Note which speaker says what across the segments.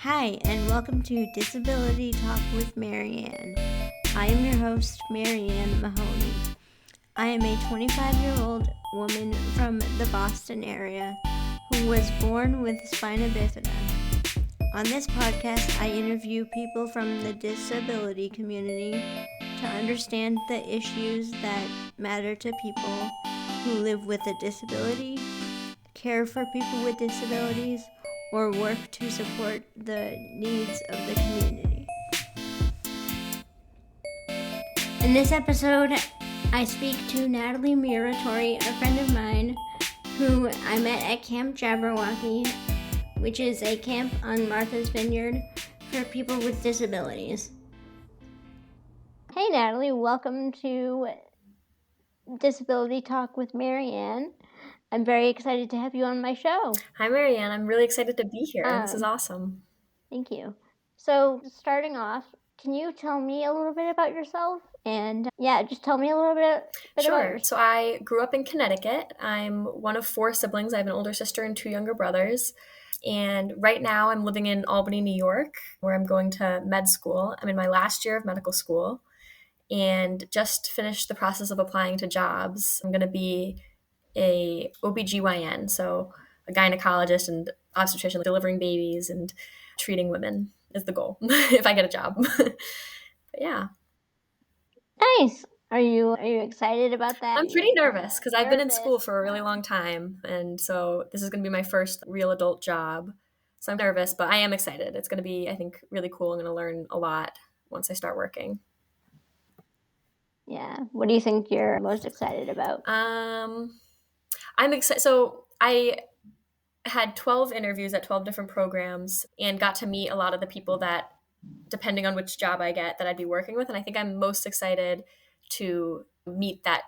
Speaker 1: Hi, and welcome to Disability Talk with Marianne. I am your host, Marianne Mahoney. I am a 25-year-old woman from the Boston area who was born with spina bifida. On this podcast, I interview people from the disability community to understand the issues that matter to people who live with a disability, care for people with disabilities, or work to support the needs of the community. In this episode, I speak to Natalie Muratori, a friend of mine who I met at Camp Jabberwocky, which is a camp on Martha's Vineyard for people with disabilities. Hey Natalie, welcome to Disability Talk with Marianne. I'm very excited to have you on my show.
Speaker 2: Hi, Marianne. I'm really excited to be here. This is awesome.
Speaker 1: Thank you. So, starting off, can you tell me a little bit about yourself? And just tell me a little bit about yourself.
Speaker 2: So I grew up in Connecticut. I'm one of 4 siblings. I have an older sister and 2 younger brothers. And right now I'm living in Albany, New York, where I'm going to med school. I'm in my last year of medical school and just finished the process of applying to jobs. I'm going to be a OBGYN, so a gynecologist and obstetrician, delivering babies and treating women is the goal if I get a job. But yeah.
Speaker 1: Nice. Are you excited about that?
Speaker 2: I'm pretty nervous because I've been in school for a really long time, and so this is going to be my first real adult job. So I'm nervous, but I am excited. It's going to be, I think, really cool. I'm going to learn a lot once I start working.
Speaker 1: Yeah. What do you think you're most excited about?
Speaker 2: I'm excited. So I had 12 interviews at 12 different programs and got to meet a lot of the people that, depending on which job I get, that I'd be working with. And I think I'm most excited to meet that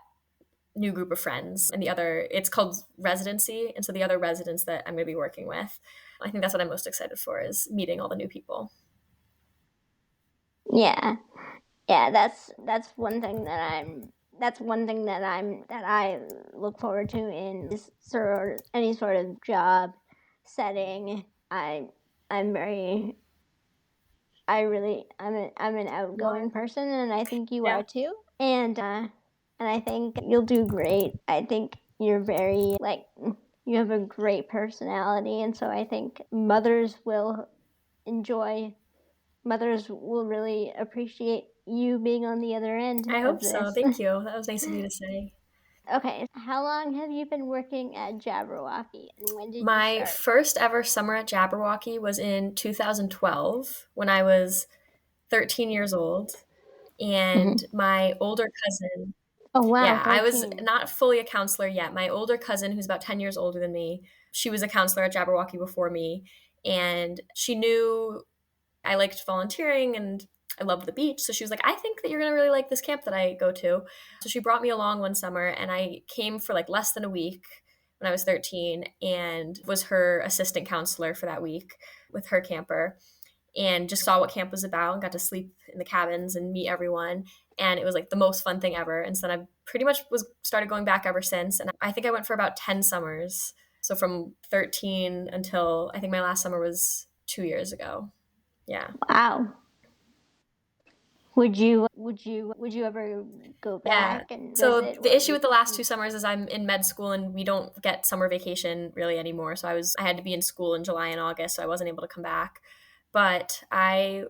Speaker 2: new group of friends and it's called residency. And so the other residents that I'm going to be working with, I think that's what I'm most excited for, is meeting all the new people.
Speaker 1: Yeah. Yeah, that's one thing that I look forward to in this any sort of job setting. I'm an outgoing person, and I think you are too. And I think you'll do great. I think you're very you have a great personality, and so I think mothers will really appreciate you being on the other end.
Speaker 2: I hope so. Thank you. That was nice of you to say.
Speaker 1: Okay. How long have you been working at Jabberwocky, and when did
Speaker 2: My
Speaker 1: you start?
Speaker 2: first ever summer at Jabberwocky was in 2012 when I was 13 years old. And my older cousin.
Speaker 1: Oh, wow.
Speaker 2: Yeah,
Speaker 1: 13.
Speaker 2: I was not fully a counselor yet. My older cousin, who's about 10 years older than me, she was a counselor at Jabberwocky before me. And she knew I liked volunteering and I loved the beach. So she was like, I think that you're going to really like this camp that I go to. So she brought me along one summer and I came for less than a week when I was 13 and was her assistant counselor for that week with her camper, and just saw what camp was about and got to sleep in the cabins and meet everyone. And it was the most fun thing ever. And so then I pretty much started going back ever since. And I think I went for about 10 summers. So from 13 until I think my last summer was 2 years ago. Yeah.
Speaker 1: Wow. Would you ever go back and visit?
Speaker 2: So the issue with the last 2 summers is I'm in med school and we don't get summer vacation really anymore. So I had to be in school in July and August, so I wasn't able to come back. But I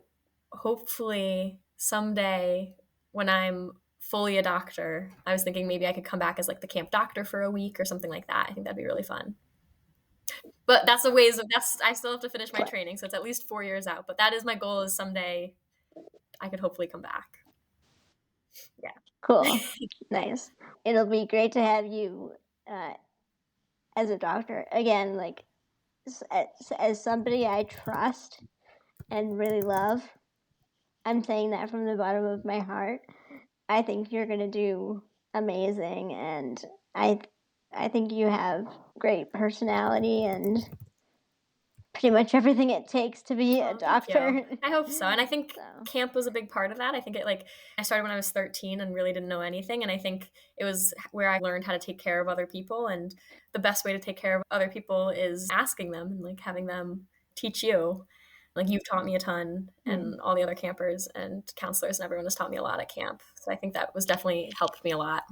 Speaker 2: hopefully someday, when I'm fully a doctor, I was thinking maybe I could come back as the camp doctor for a week or something like that. I think that'd be really fun. But I still have to finish my training, so it's at least 4 years out. But that is my goal, is someday I could hopefully come back. Yeah.
Speaker 1: Cool. Nice. It'll be great to have you as a doctor. Again, as somebody I trust and really love. I'm saying that from the bottom of my heart. I think you're going to do amazing, and I think you have great personality and pretty much everything it takes to be a doctor.
Speaker 2: I hope so. And I think camp was a big part of that. I think I started when I was 13 and really didn't know anything. And I think it was where I learned how to take care of other people. And the best way to take care of other people is asking them and having them teach you. Like, you've taught me a ton, and all the other campers and counselors and everyone has taught me a lot at camp. So I think that was definitely helped me a lot.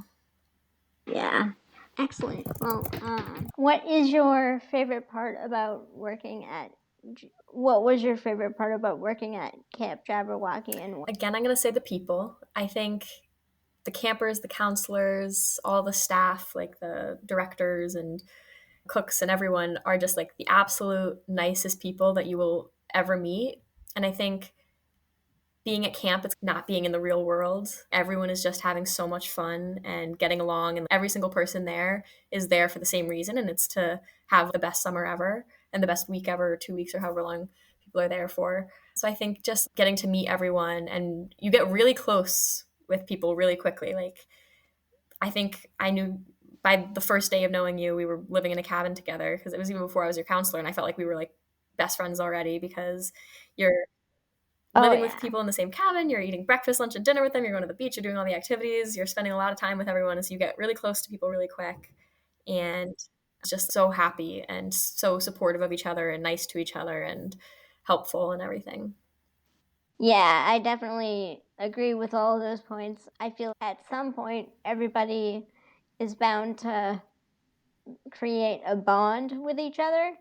Speaker 1: Yeah. Excellent. Well, what is your favorite part about working at what was your favorite part about working at Camp Jabberwocky and
Speaker 2: Again, I'm going to say the people. I think the campers, the counselors, all the staff, like the directors and cooks and everyone are just like the absolute nicest people that you will ever meet. And I think being at camp, it's not being in the real world. Everyone is just having so much fun and getting along, and every single person there is there for the same reason, and it's to have the best summer ever and the best week ever, 2 weeks or however long people are there for. So I think just getting to meet everyone, and you get really close with people really quickly. Like, I think I knew by the first day of knowing you, we were living in a cabin together, because it was even before I was your counselor, and I felt like we were like best friends already, because you're living with people in the same cabin, you're eating breakfast, lunch, and dinner with them, you're going to the beach, you're doing all the activities, you're spending a lot of time with everyone, and so you get really close to people really quick, and just so happy and so supportive of each other and nice to each other and helpful and everything.
Speaker 1: Yeah, I definitely agree with all of those points. I feel at some point everybody is bound to create a bond with each other.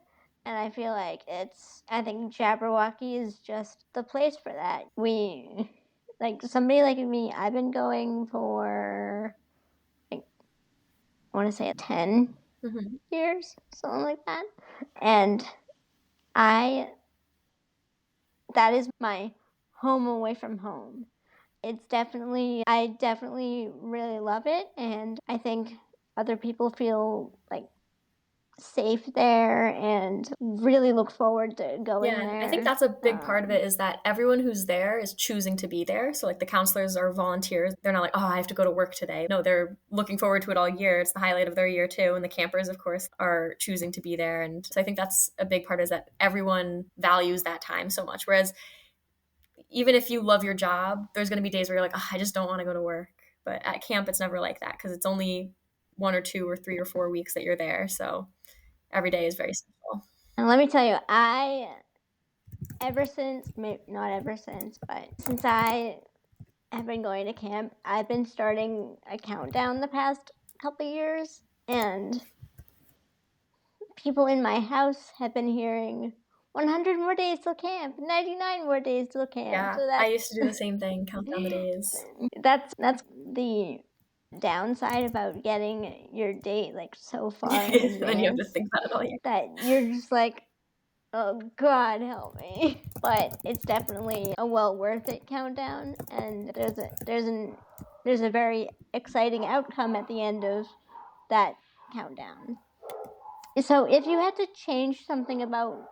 Speaker 1: And I feel like I think Jabberwocky is just the place for that. Like somebody like me, I've been going for, like, I want to say 10 years, something like that. And that is my home away from home. I definitely really love it. And I think other people feel like safe there and really look forward to going there.
Speaker 2: I think that's a big part of it, is that everyone who's there is choosing to be there. So like the counselors are volunteers. They're not like, oh, I have to go to work today. No, they're looking forward to it all year. It's the highlight of their year too. And the campers, of course, are choosing to be there. And so I think that's a big part, is that everyone values that time so much. Whereas even if you love your job, there's going to be days where you're like, oh, I just don't want to go to work. But at camp, it's never like that, because it's only 1 or 2 or 3 or 4 weeks that you're there. So every day is very simple.
Speaker 1: And let me tell you, not ever since, but since I have been going to camp, I've been starting a countdown the past couple years, and people in my house have been hearing 100 more days till camp, 99 more days till camp.
Speaker 2: Yeah,
Speaker 1: so
Speaker 2: I used to do the same thing, count down the days.
Speaker 1: That's the downside about getting your date like so far in advance.
Speaker 2: Then you have to think about it all year.
Speaker 1: That you're just like, oh God, help me. But it's definitely a well worth it countdown, and there's a very exciting outcome at the end of that countdown. So if you had to change something about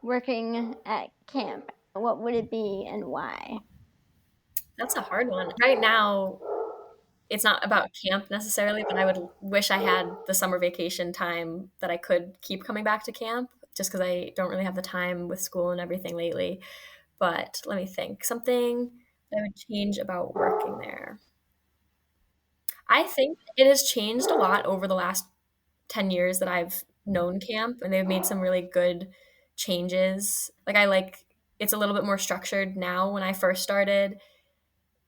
Speaker 1: working at camp, what would it be and why?
Speaker 2: That's a hard one. Right now, it's not about camp necessarily, but I would wish I had the summer vacation time that I could keep coming back to camp, just because I don't really have the time with school and everything lately. But let me think. Something that I would change about working there. I think it has changed a lot over the last 10 years that I've known camp, and they've made some really good changes. It's a little bit more structured now. When I first started,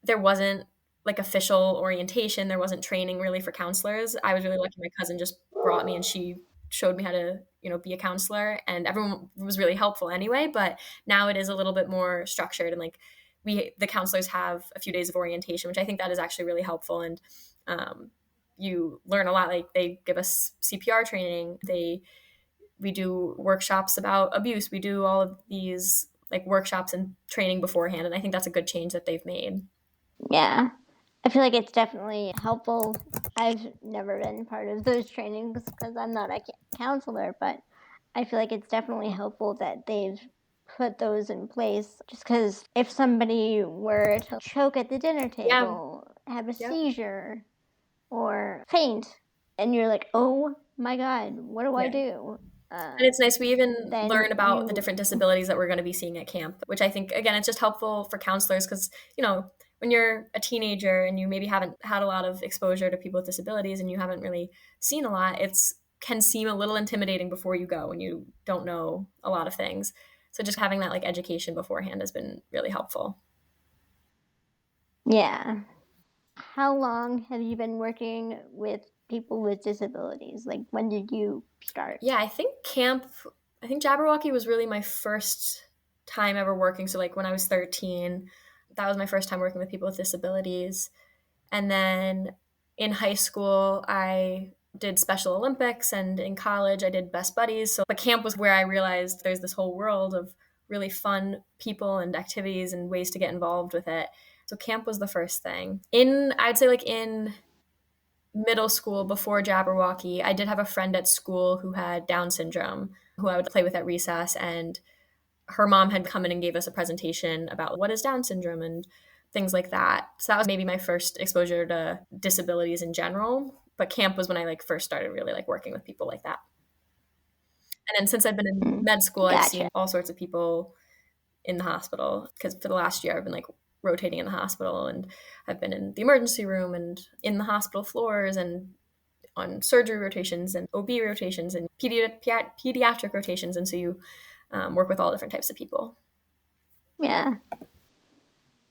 Speaker 2: there wasn't like official orientation. There wasn't training really for counselors. I was really lucky. My cousin just brought me, and she showed me how to, be a counselor, and everyone was really helpful anyway. But now it is a little bit more structured, and like the counselors have a few days of orientation, which I think that is actually really helpful. And you learn a lot. Like, they give us CPR training. We do workshops about abuse. We do all of these like workshops and training beforehand. And I think that's a good change that they've made.
Speaker 1: Yeah, I feel like it's definitely helpful. I've never been part of those trainings because I'm not a counselor, but I feel like it's definitely helpful that they've put those in place, just because if somebody were to choke at the dinner table, have a seizure, or faint, and you're like, oh my God, what do I do?
Speaker 2: And it's nice. We even learn about the different disabilities that we're going to be seeing at camp, which I think, again, it's just helpful for counselors, because, when you're a teenager and you maybe haven't had a lot of exposure to people with disabilities and you haven't really seen a lot, can seem a little intimidating before you go, and you don't know a lot of things. So just having that like education beforehand has been really helpful.
Speaker 1: Yeah. How long have you been working with people with disabilities? Like, when did you start?
Speaker 2: Yeah, I think Jabberwocky was really my first time ever working. So like when I was 13, that was my first time working with people with disabilities. And then in high school, I did Special Olympics, and in college, I did Best Buddies. So the camp was where I realized there's this whole world of really fun people and activities and ways to get involved with it. So camp was the first thing. I'd say like in middle school before Jabberwocky, I did have a friend at school who had Down syndrome who I would play with at recess, and her mom had come in and gave us a presentation about what is Down syndrome and things like that. So that was maybe my first exposure to disabilities in general. But camp was when I like first started really like working with people like that. And then since I've been in med school, I've
Speaker 1: Gotcha.
Speaker 2: seen all sorts of people in the hospital because for the last year I've been like rotating in the hospital, and I've been in the emergency room and in the hospital floors and on surgery rotations and OB rotations and pediatric rotations. And so you work with all different types of people.
Speaker 1: Yeah.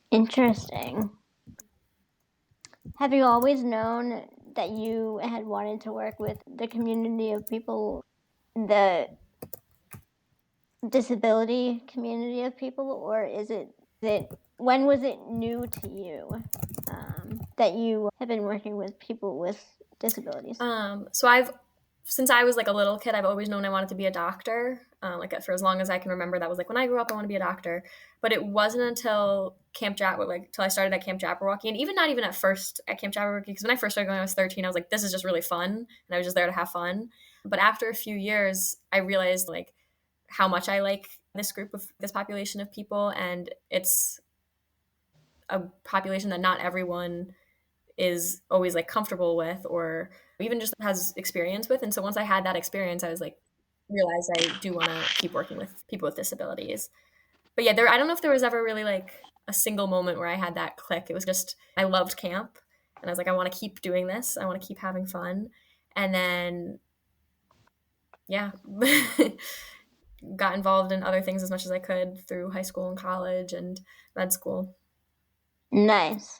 Speaker 1: Interesting. Have you always known that you had wanted to work with the community of people, the disability community of people, or is it when was it new to you that you have been working with people with disabilities?
Speaker 2: So since I was like a little kid, I've always known I wanted to be a doctor. Like for as long as I can remember, that was like when I grew up, I want to be a doctor. But it wasn't until till I started at Camp Jabberwocky, and even not even at first at Camp Jabberwocky, because when I first started going, I was 13. I was like, this is just really fun, and I was just there to have fun. But after a few years, I realized like how much I like this population of people, and it's a population that not everyone is always like comfortable with or even just has experience with. And so once I had that experience, I was like, realized I do want to keep working with people with disabilities. But yeah, I don't know if there was ever really like a single moment where I had that click. It was just, I loved camp and I was like, I want to keep doing this. I want to keep having fun. And then, yeah, got involved in other things as much as I could through high school and college and med school.
Speaker 1: Nice.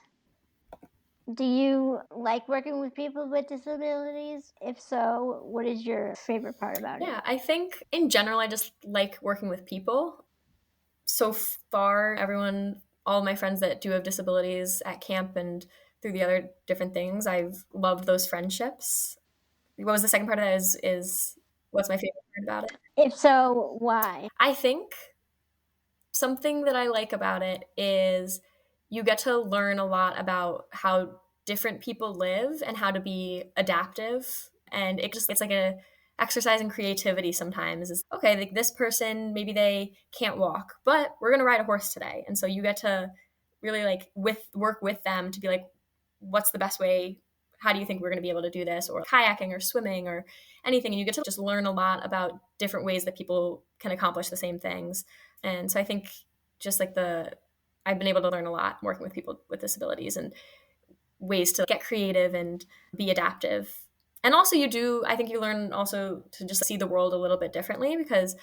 Speaker 1: Do you like working with people with disabilities? If so, what is your favorite part about it?
Speaker 2: Yeah, I think in general, I just like working with people. So far, all my friends that do have disabilities at camp and through the other different things, I've loved those friendships. What was the second part of that is what's my favorite part about it?
Speaker 1: If so, why?
Speaker 2: I think something that I like about it is you get to learn a lot about how different people live and how to be adaptive. And it's like a exercise in creativity sometimes is okay, like this person, maybe they can't walk, but we're going to ride a horse today. And so you get to really like work with them to be like, what's the best way? How do you think we're going to be able to do this? Or kayaking or swimming or anything. And you get to just learn a lot about different ways that people can accomplish the same things. And so I think just like I've been able to learn a lot working with people with disabilities and ways to get creative and be adaptive. And also I think you learn also to just see the world a little bit differently because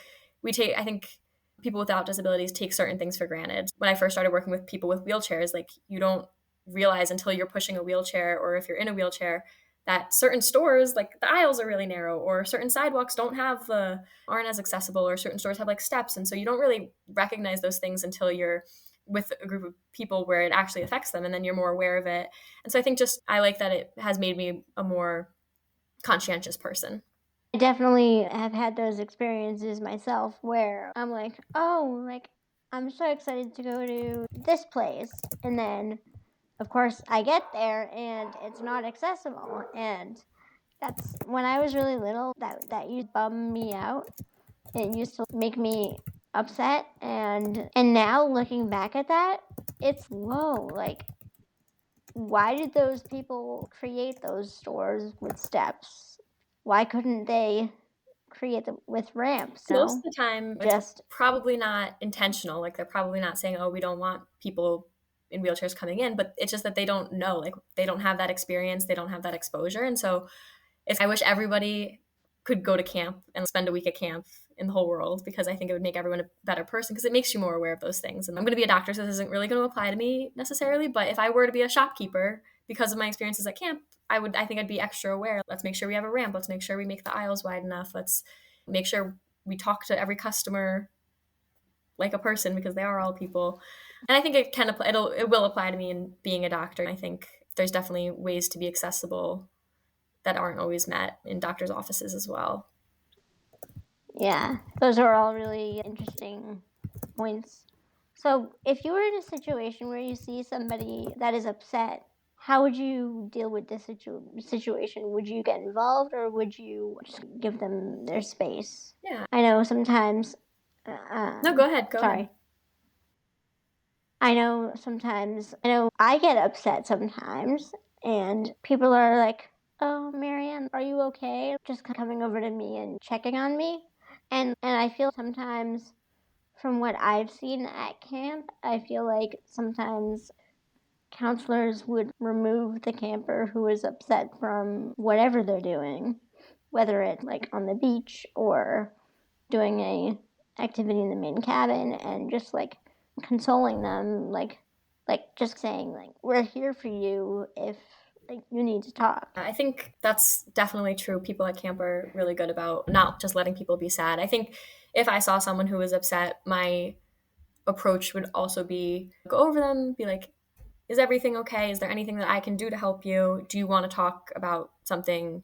Speaker 2: I think people without disabilities take certain things for granted. When I first started working with people with wheelchairs, like you don't realize until you're pushing a wheelchair or if you're in a wheelchair that certain stores, like the aisles are really narrow or certain sidewalks aren't as accessible or certain stores have like steps. And so you don't really recognize those things until you're with a group of people where it actually affects them and then you're more aware of it. And so I think I like that it has made me a more conscientious person.
Speaker 1: I definitely have had those experiences myself where I'm like, oh, like I'm so excited to go to this place. And then, of course, I get there and it's not accessible. And that's when I was really little, that used to bum me out. It used to make me upset. And now looking back at that, it's whoa, like why did those people create those stores with steps? Why couldn't they create them with ramps?
Speaker 2: Most of the time, it's probably not intentional. Like they're probably not saying, oh, we don't want people in wheelchairs coming in, but it's just that they don't know. Like they don't have that experience. They don't have that exposure. And so I wish everybody could go to camp and spend a week at camp in the whole world, because I think it would make everyone a better person, because it makes you more aware of those things. And I'm going to be a doctor, so this isn't really going to apply to me necessarily, but if I were to be a shopkeeper, because of my experiences at camp, I think I'd be extra aware. Let's make sure we have a ramp. Let's make sure we make the aisles wide enough. Let's make sure we talk to every customer like a person, because they are all people. And I think it will apply to me in being a doctor. I think there's definitely ways to be accessible that aren't always met in doctors' offices as well.
Speaker 1: Yeah, those are all really interesting points. So if you were in a situation where you see somebody that is upset, how would you deal with this situation? Would you get involved, or would you just give them their space?
Speaker 2: Yeah.
Speaker 1: I know sometimes...
Speaker 2: No, go ahead.
Speaker 1: Sorry. I know I get upset sometimes, and people are like, "Oh, Marianne, are you okay?" Just coming over to me and checking on me. And I feel sometimes, from what I've seen at camp, I feel like sometimes counselors would remove the camper who is upset from whatever they're doing, whether it's like on the beach or doing a activity in the main cabin, and just like consoling them, like just saying like, we're here for you if like you need to talk.
Speaker 2: I think that's definitely true. People at camp are really good about not just letting people be sad. I think if I saw someone who was upset, my approach would also be go over them, be like, is everything okay? Is there anything that I can do to help you? Do you want to talk about something?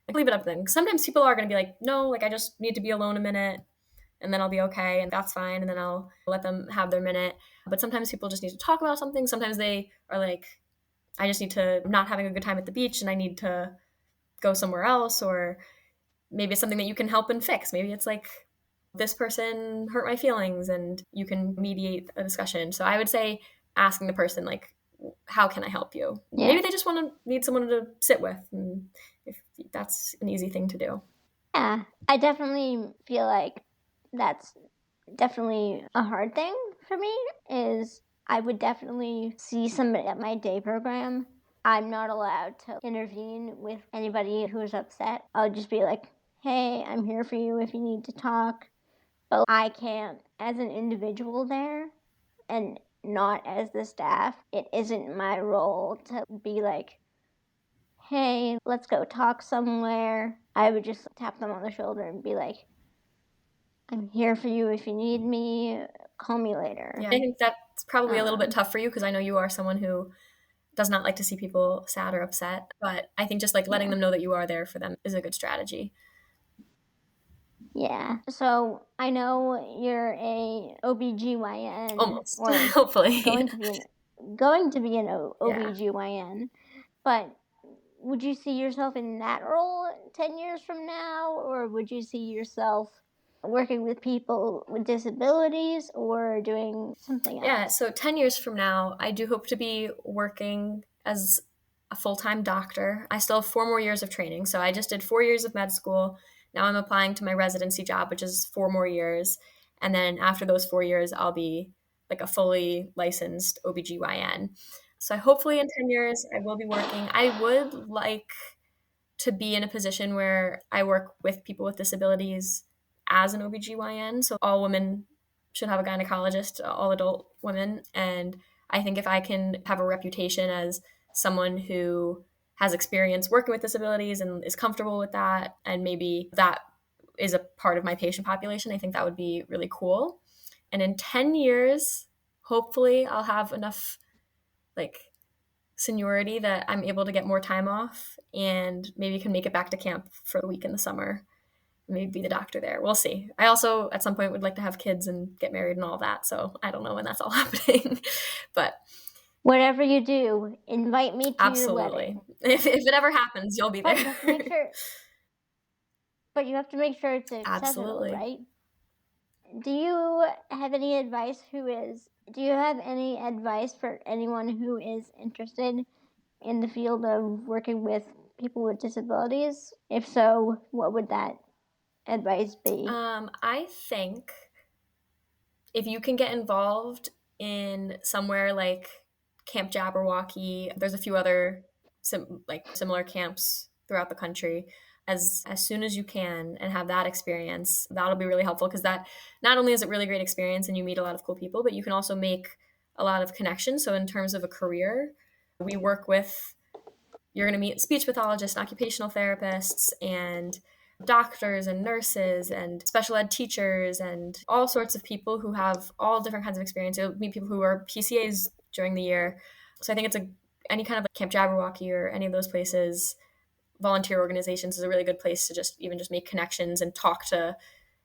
Speaker 2: Like, leave it up to them. Sometimes people are going to be like, no, like I just need to be alone a minute and then I'll be okay, and that's fine, and then I'll let them have their minute. But sometimes people just need to talk about something. Sometimes they are like, I just need to, I'm not having a good time at the beach and I need to go somewhere else. Or maybe it's something that you can help and fix. Maybe it's like, this person hurt my feelings and you can mediate a discussion. So I would say asking the person, like, how can I help you?
Speaker 1: Yeah.
Speaker 2: Maybe they just need someone to sit with, and if that's an easy thing to do.
Speaker 1: Yeah, I definitely feel like that's definitely a hard thing for me. Is I would definitely see somebody at my day program. I'm not allowed to intervene with anybody who's upset. I'll just be like, hey, I'm here for you if you need to talk. But I can't, as an individual there, and not as the staff, it isn't my role to be like, hey, let's go talk somewhere. I would just tap them on the shoulder and be like, I'm here for you if you need me. Call me later.
Speaker 2: Yeah, I think that's probably a little bit tough for you, because I know you are someone who does not like to see people sad or upset. But I think just like letting them know that you are there for them is a good strategy.
Speaker 1: Yeah. So I know you're a OBGYN.
Speaker 2: Almost.
Speaker 1: Or
Speaker 2: hopefully.
Speaker 1: Going to be an OBGYN. But would you see yourself in that role 10 years from now? Or would you see yourself working with people with disabilities or doing something else?
Speaker 2: Yeah, so 10 years from now, I do hope to be working as a full-time doctor. I still have 4 more years of training. So I just did 4 years of med school. Now I'm applying to my residency job, which is 4 more years. And then after those 4 years, I'll be like a fully licensed OBGYN. So hopefully in 10 years, I will be working. I would like to be in a position where I work with people with disabilities as an OBGYN. So all women should have a gynecologist, all adult women. And I think if I can have a reputation as someone who has experience working with disabilities and is comfortable with that, and maybe that is a part of my patient population, I think that would be really cool. And in 10 years, hopefully I'll have enough like seniority that I'm able to get more time off and maybe can make it back to camp for a week in the summer. Maybe be the doctor there. We'll see. I also at some point would like to have kids and get married and all that. So I don't know when that's all happening, but
Speaker 1: whatever you do, invite me to
Speaker 2: absolutely.
Speaker 1: your wedding.
Speaker 2: If it ever happens, you'll be there.
Speaker 1: But you have to make sure it's accessible,
Speaker 2: absolutely.
Speaker 1: Right? Do you have any advice for anyone who is interested in the field of working with people with disabilities? If so, what would that advice be?
Speaker 2: I think if you can get involved in somewhere like Camp Jabberwocky, there's a few other similar camps throughout the country. as soon as you can and have that experience. That'll be really helpful, because that not only is it really great experience and you meet a lot of cool people, but you can also make a lot of connections. So in terms of a career, we work with, you're going to meet speech pathologists and occupational therapists and doctors and nurses and special ed teachers and all sorts of people who have all different kinds of experience. You'll meet people who are PCAs during the year. So I think any kind of like Camp Jabberwocky or any of those places, volunteer organizations, is a really good place to just make connections and talk to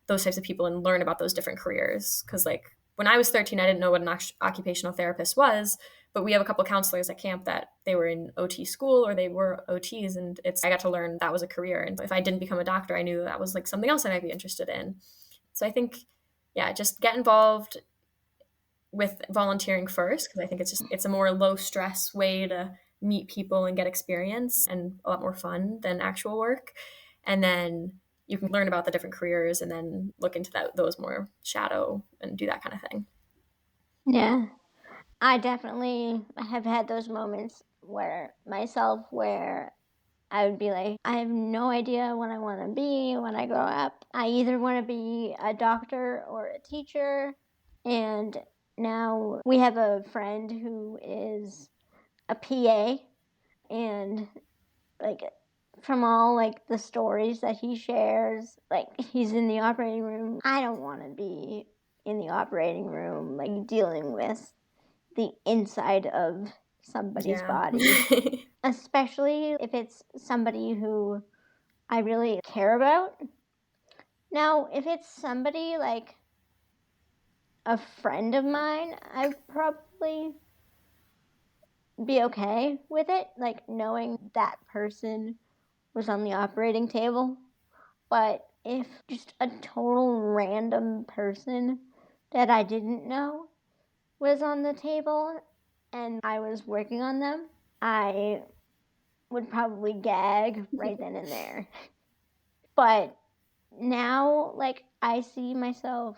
Speaker 2: those types of people and learn about those different careers. Because like when I was 13, I didn't know what an occupational therapist was, but we have a couple counselors at camp that they were in OT school or they were OTs, and I got to learn that was a career. And if I didn't become a doctor, I knew that was like something else I might be interested in. So I think, yeah, just get involved with volunteering first, because I think it's a more low stress way to meet people and get experience, and a lot more fun than actual work. And then you can learn about the different careers and then look into those more shadow and do that kind of thing.
Speaker 1: Yeah. I definitely have had those moments where I would be like, I have no idea what I want to be when I grow up. I either want to be a doctor or a teacher. And now we have a friend who is a PA, and like from all like the stories that he shares, like he's in the operating room. I don't want to be in the operating room like dealing with the inside of somebody's body, especially if it's somebody who I really care about. Now, if it's somebody like a friend of mine, I'd probably be okay with it, like knowing that person was on the operating table. But if just a total random person that I didn't know was on the table and I was working on them, I would probably gag right then and there. But now, like, I see myself,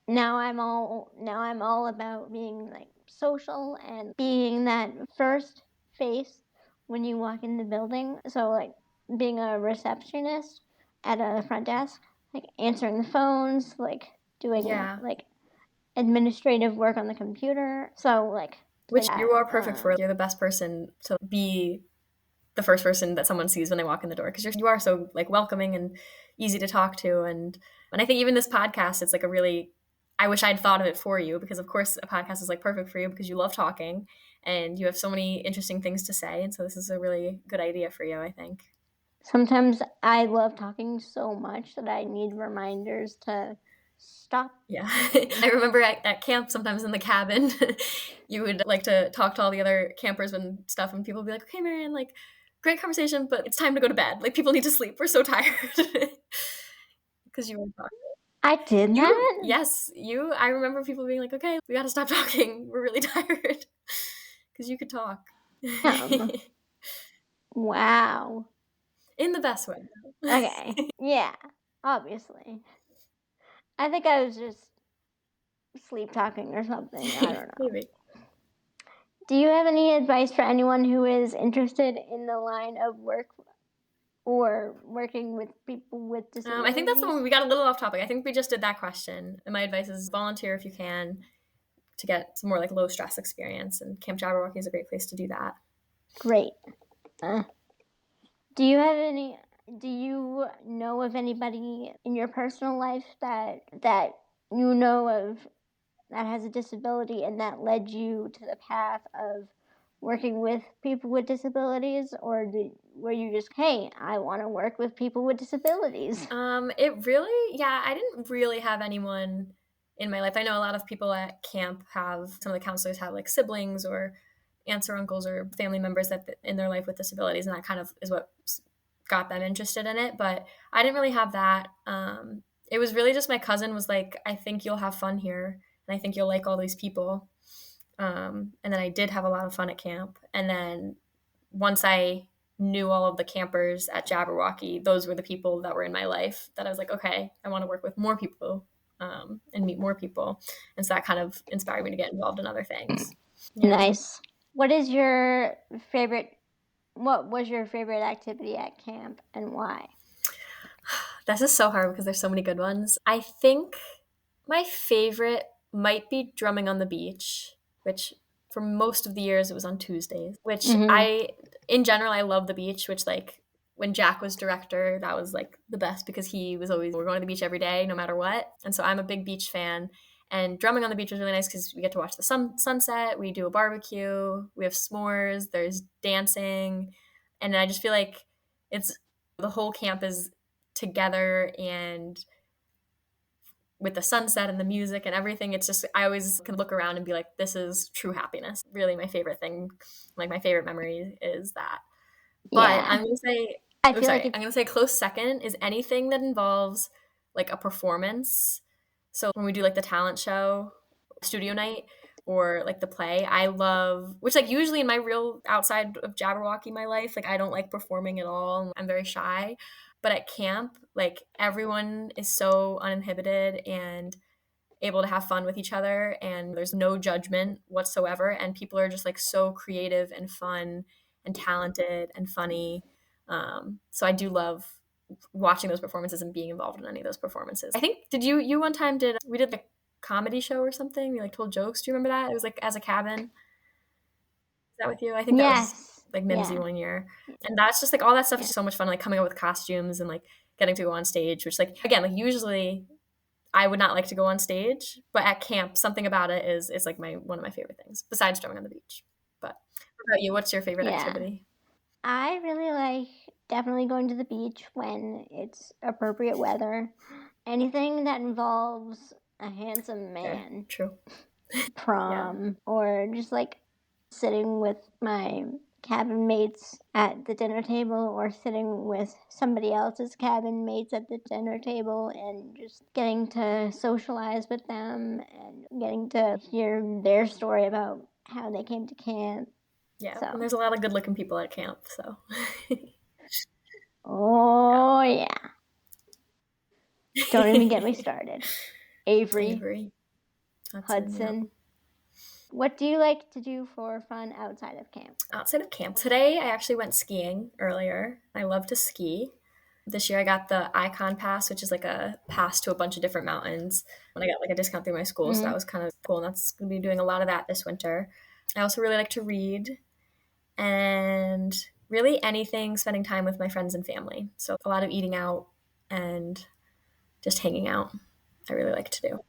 Speaker 1: now I'm all about being like social and being that first face when you walk in the building. So like being a receptionist at a front desk, like answering the phones, like doing like administrative work on the computer. So like,
Speaker 2: which you are perfect for. You're the best person to be the first person that someone sees when they walk in the door, because you are so like welcoming and easy to talk to. And I think even this podcast, it's like I wish I'd thought of it for you, because of course a podcast is like perfect for you because you love talking and you have so many interesting things to say. And so this is a really good idea for you, I think.
Speaker 1: Sometimes I love talking so much that I need reminders to stop.
Speaker 2: Yeah. I remember at camp, sometimes in the cabin, you would like to talk to all the other campers and stuff, and people would be like, okay, Marianne, like, great conversation, but it's time to go to bed. Like, people need to sleep. We're so tired. Because you were talking.
Speaker 1: I did that?
Speaker 2: Yes. I remember people being like, okay, we got to stop talking. We're really tired. Because you could talk.
Speaker 1: Wow.
Speaker 2: In the best way.
Speaker 1: Okay. Yeah, obviously. I think I was just sleep talking or something. I don't know.
Speaker 2: Maybe.
Speaker 1: Do you have any advice for anyone who is interested in the line of work or working with people with disabilities?
Speaker 2: I think that's the one. We got a little off topic. I think we just did that question. And my advice is volunteer if you can to get some more like low stress experience. And Camp Jabberwocky is a great place to do that.
Speaker 1: Great. Do you know of anybody in your personal life that you know of that has a disability and that led you to the path of working with people with disabilities? Or were you just, hey, I want to work with people with disabilities?
Speaker 2: I didn't really have anyone in my life. I know a lot of people at camp some of the counselors have like siblings or aunts or uncles or family members that in their life with disabilities, and that kind of is what got them interested in it. But I didn't really have that. It was really just my cousin was like, I think you'll have fun here, and I think you'll like all these people. And then I did have a lot of fun at camp. And then once I knew all of the campers at Jabberwocky, those were the people that were in my life that I was like, okay, I want to work with more people and meet more people. And so that kind of inspired me to get involved in other things.
Speaker 1: Yeah. Nice. What was your favorite activity at camp and why?
Speaker 2: This is so hard because there's so many good ones. I think my favorite might be drumming on the beach, which for most of the years it was on Tuesdays, which in general, I love the beach, which like when Jack was director, that was like the best because he was always, we're going to the beach every day, no matter what. And so I'm a big beach fan. And drumming on the beach was really nice because we get to watch the sunset. We do a barbecue. We have s'mores. There's dancing. And I just feel like it's the whole camp is together and with the sunset and the music and everything, it's just, I always can look around and be like, this is true happiness. Really my favorite thing, like my favorite memory is that. But
Speaker 1: Yeah.
Speaker 2: I'm going to say, I'm going to say close second is anything that involves like a performance. So when we do like the talent show, studio night, or like the play, I love, which like usually in my real outside of Jabberwocky, my life, like I don't like performing at all. I'm very shy. But at camp, like everyone is so uninhibited and able to have fun with each other, and there's no judgment whatsoever. And people are just like so creative and fun and talented and funny. So I do love watching those performances and being involved in any of those performances. I think you one time we did the comedy show or something? We like told jokes. Do you remember that? It was like as a cabin. Is that with you? I think that was like Mimsy one year. And that's just like all that stuff is so much fun, like coming up with costumes and like getting to go on stage, which like again, like usually I would not like to go on stage, but at camp, something about it is it's like one of my favorite things besides drumming on the beach. But what about you? What's your favorite activity?
Speaker 1: I really like definitely going to the beach when it's appropriate weather. Anything that involves a handsome man.
Speaker 2: True.
Speaker 1: Prom or just like sitting with my cabin mates at the dinner table or sitting with somebody else's cabin mates at the dinner table and just getting to socialize with them and getting to hear their story about how they came to camp.
Speaker 2: Yeah, so. And there's a lot of good-looking people at camp, so.
Speaker 1: Oh, yeah. Don't even get me started. Avery. Hudson. Yep. What do you like to do for fun outside of camp?
Speaker 2: Outside of camp. Today, I actually went skiing earlier. I love to ski. This year, I got the Icon Pass, which is like a pass to a bunch of different mountains. And I got like a discount through my school, so that was kind of cool. And that's going to be doing a lot of that this winter. I also really like to read and really anything spending time with my friends and family. So a lot of eating out and just hanging out. I really like to do.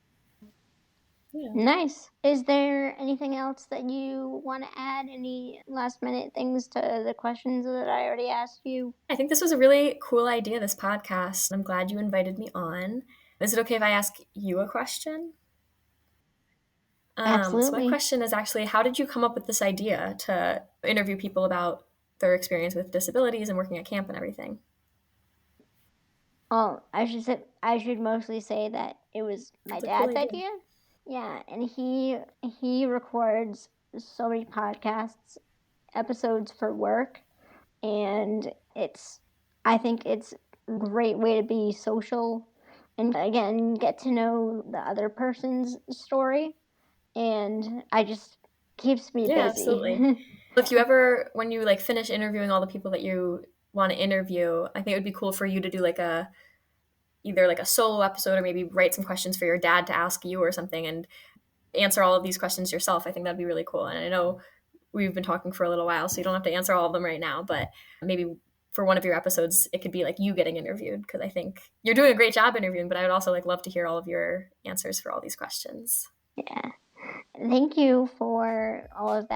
Speaker 2: Yeah.
Speaker 1: Nice. Is there anything else that you want to add? Any last minute things to the questions that I already asked you?
Speaker 2: I think this was a really cool idea, this podcast. I'm glad you invited me on. Is it okay if I ask you a question?
Speaker 1: Absolutely.
Speaker 2: So my question is actually, how did you come up with this idea to interview people about their experience with disabilities and working at camp and everything?
Speaker 1: Well, I should mostly say that it was my dad's idea. Yeah, and he records so many podcasts, episodes for work, and I think it's a great way to be social and again get to know the other person's story, and I just keeps me busy.
Speaker 2: Yeah, absolutely. If you ever, when you like finish interviewing all the people that you want to interview, I think it would be cool for you to do like either like a solo episode or maybe write some questions for your dad to ask you or something and answer all of these questions yourself. I think that'd be really cool. And I know we've been talking for a little while, so you don't have to answer all of them right now, but maybe for one of your episodes, it could be like you getting interviewed, because I think you're doing a great job interviewing, but I would also like love to hear all of your answers for all these questions.
Speaker 1: Yeah. Thank you for all of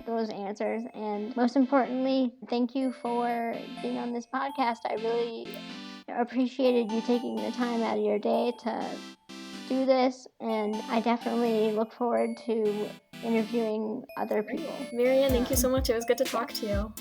Speaker 1: those answers. And most importantly, thank you for being on this podcast. I really appreciated you taking the time out of your day to do this, and I definitely look forward to interviewing other people.
Speaker 2: Marianne, thank you so much. It was good to talk to you.